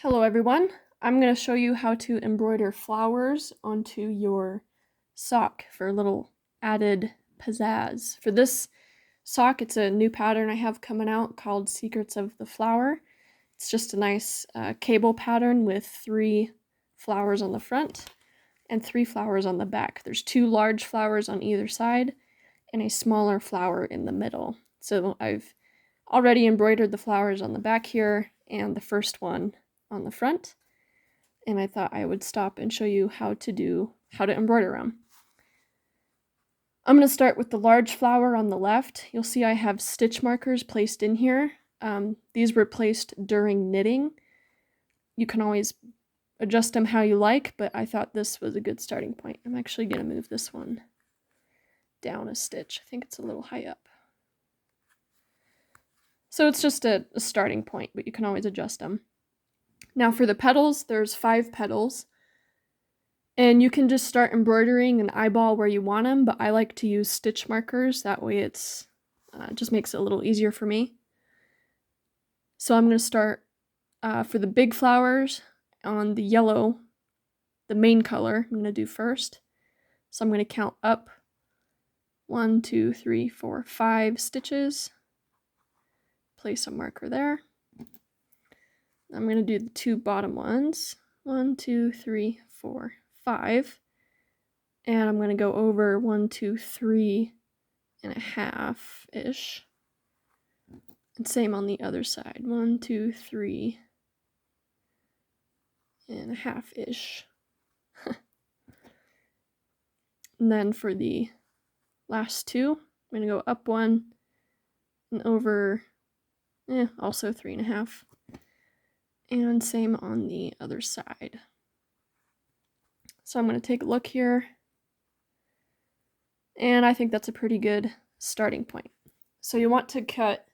Hello everyone, I'm going to show you how to embroider flowers onto your sock for a little added pizzazz. For this sock, it's a new pattern I have coming out called Secrets of the Flower. It's just a nice cable pattern with 3 flowers on the front and 3 flowers on the back. There's 2 large flowers on either side and a smaller flower in the middle. So I've already embroidered the flowers on the back here and the first one on the front, and I thought I would stop and show you how to embroider them. I'm going to start with the large flower on the left. You'll see I have stitch markers placed in here. These were placed during knitting. You can always adjust them how you like, but I thought this was a good starting point. I'm actually going to move this one down a stitch. I think it's a little high up. So it's just a starting point, but you can always adjust them. Now for the petals, there's 5 petals, and you can just start embroidering and eyeball where you want them, but I like to use stitch markers. That way it's just makes it a little easier for me. So I'm going to start for the big flowers on the yellow, the main color, I'm going to do first. So I'm going to count up 1, 2, 3, 4, 5 stitches, place a marker there. I'm going to do the 2 bottom ones, 1, 2, 3, 4, 5, and I'm going to go over 1, 2, 3 and a half-ish, and same on the other side, 1, 2, 3 and a half-ish. And then for the last 2, I'm going to go up 1 and over, also 3.5. And same on the other side. So I'm going to take a look here. And I think that's a pretty good starting point. So you want to cut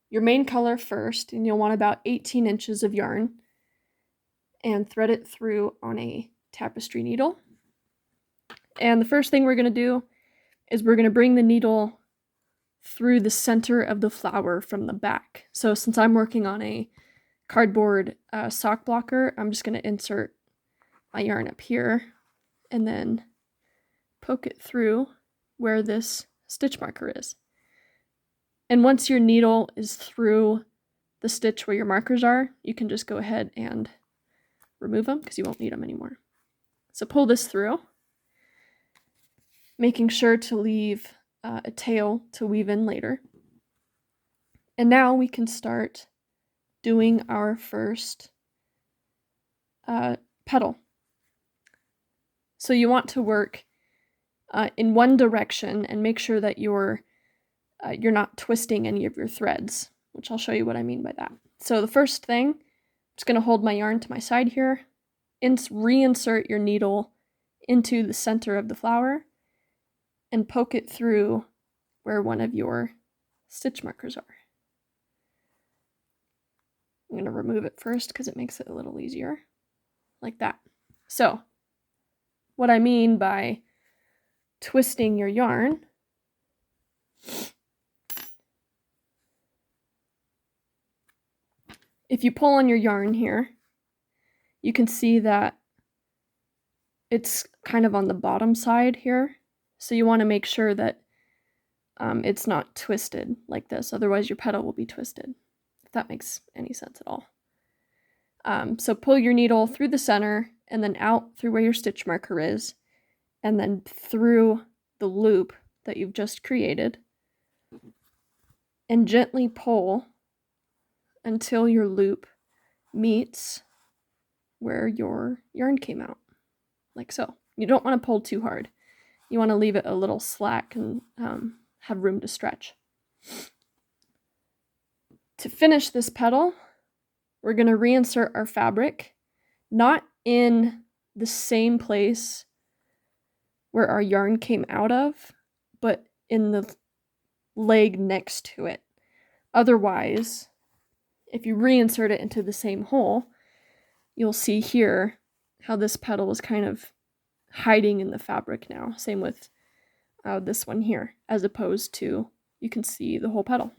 your main color first, and you'll want about 18 inches of yarn and thread it through on a tapestry needle. And the first thing we're going to do is we're going to bring the needle through the center of the flower from the back. So since I'm working on a cardboard sock blocker, I'm just going to insert my yarn up here and then poke it through where this stitch marker is. And once your needle is through the stitch where your markers are, you can just go ahead and remove them because you won't need them anymore. So pull this through, making sure to leave a tail to weave in later. And now we can start doing our first petal. So you want to work in one direction and make sure that you're not twisting any of your threads, which I'll show you what I mean by that. So the first thing, I'm just going to hold my yarn to my side here, reinsert your needle into the center of the flower and poke it through where one of your stitch markers are. I'm going to remove it first because it makes it a little easier, like that. So, what I mean by twisting your yarn if you pull on your yarn here, you can see that it's kind of on the bottom side here. So you want to make sure that it's not twisted like this, otherwise your petal will be twisted. That makes any sense at all. So pull your needle through the center and then out through where your stitch marker is, and then through the loop that you've just created, and gently pull until your loop meets where your yarn came out, like so. You don't want to pull too hard. You want to leave it a little slack and have room to stretch. To finish this petal, we're going to reinsert our fabric, not in the same place where our yarn came out of, but in the leg next to it. Otherwise, if you reinsert it into the same hole, you'll see here how this petal is kind of hiding in the fabric now. Same with this one here, as opposed to you can see the whole petal.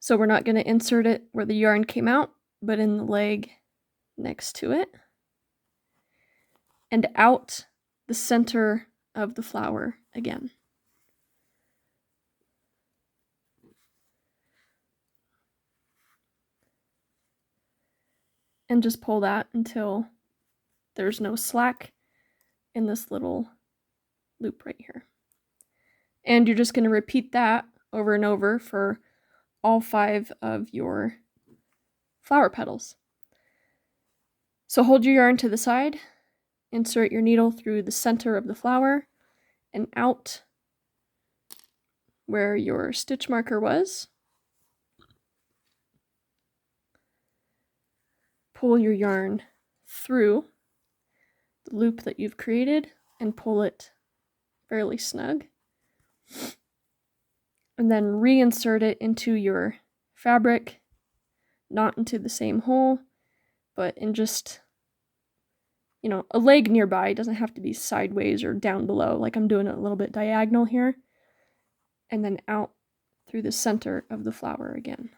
So we're not going to insert it where the yarn came out, but in the leg next to it. And out the center of the flower again. And just pull that until there's no slack in this little loop right here. And you're just going to repeat that over and over for all 5 of your flower petals. So hold your yarn to the side, insert your needle through the center of the flower and out where your stitch marker was. Pull your yarn through the loop that you've created and pull it fairly snug. And then reinsert it into your fabric, not into the same hole, but in just, a leg nearby. It doesn't have to be sideways or down below, like I'm doing it a little bit diagonal here. And then out through the center of the flower again.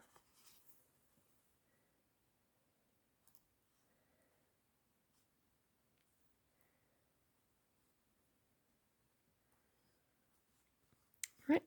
Right.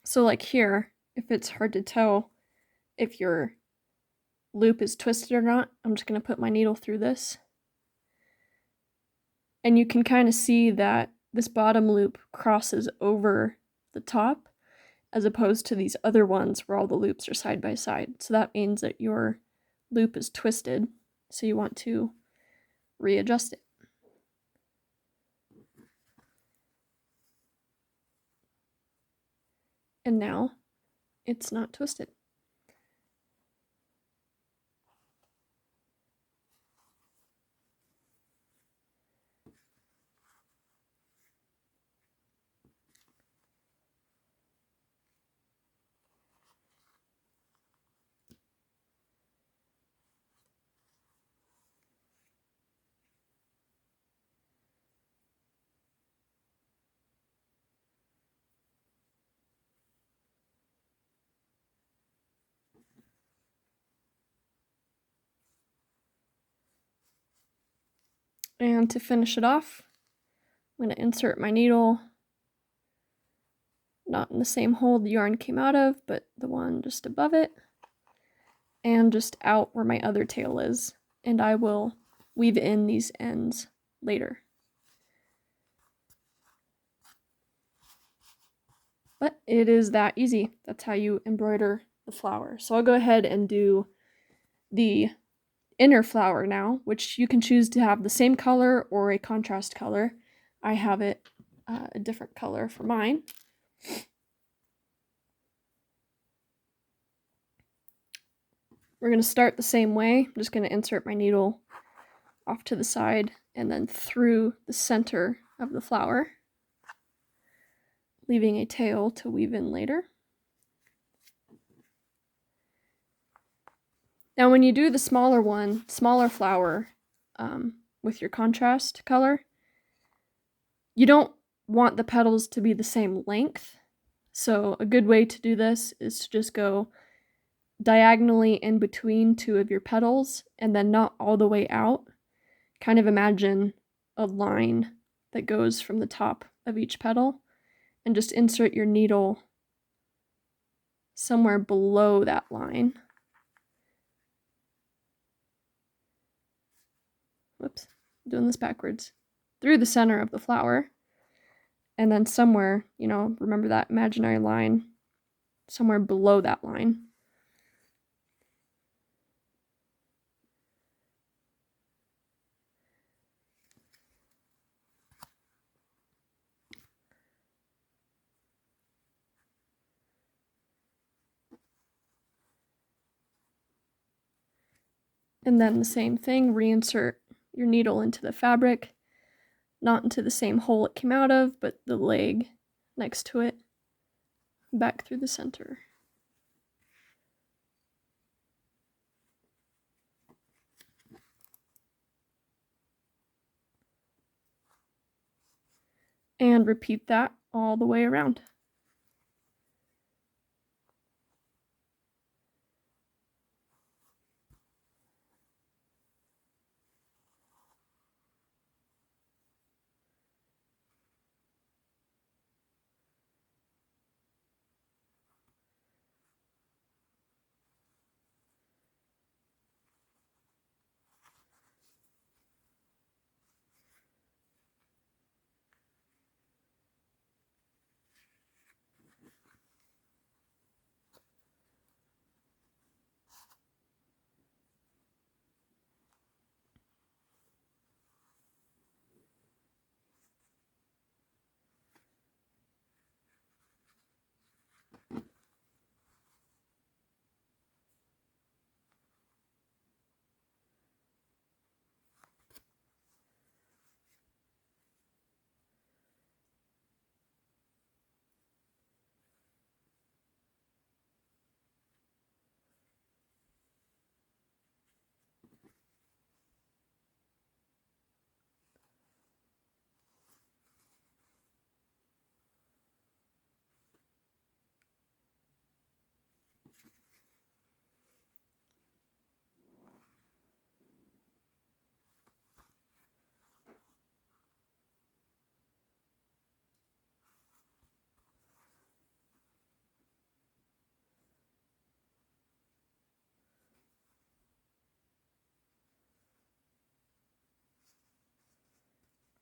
So like here, if it's hard to tell if your loop is twisted or not, I'm just going to put my needle through this. And you can kind of see that this bottom loop crosses over the top as opposed to these other ones where all the loops are side by side. So that means that your loop is twisted, so you want to readjust it. And now it's not twisted. And to finish it off, I'm going to insert my needle, not in the same hole the yarn came out of, but the one just above it, and just out where my other tail is. And I will weave in these ends later. But it is that easy. That's how you embroider the flower. So I'll go ahead and do the inner flower now, which you can choose to have the same color or a contrast color. I have it a different color for mine. We're going to start the same way. I'm just going to insert my needle off to the side and then through the center of the flower, leaving a tail to weave in later. Now when you do the smaller flower with your contrast color, you don't want the petals to be the same length. So a good way to do this is to just go diagonally in between 2 of your petals and then not all the way out. Kind of imagine a line that goes from the top of each petal and just insert your needle somewhere below that line. Whoops, I'm doing this backwards. Through the center of the flower. And then somewhere, you know, remember that imaginary line, somewhere below that line, and then the same thing, reinsert your needle into the fabric, not into the same hole it came out of, but the leg next to it, back through the center. And repeat that all the way around.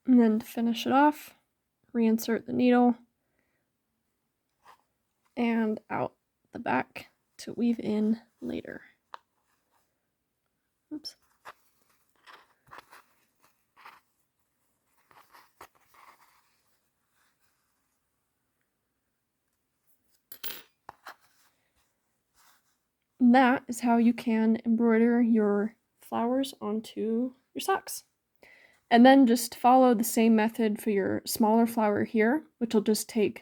And then to finish it off, reinsert the needle and out the back to weave in later. Oops. And that is how you can embroider your flowers onto your socks. And then just follow the same method for your smaller flower here, which will just take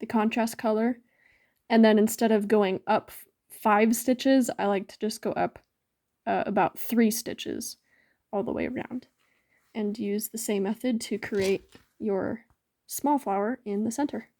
the contrast color. And then instead of going up 5 stitches, I like to just go up about 3 stitches all the way around. And use the same method to create your small flower in the center.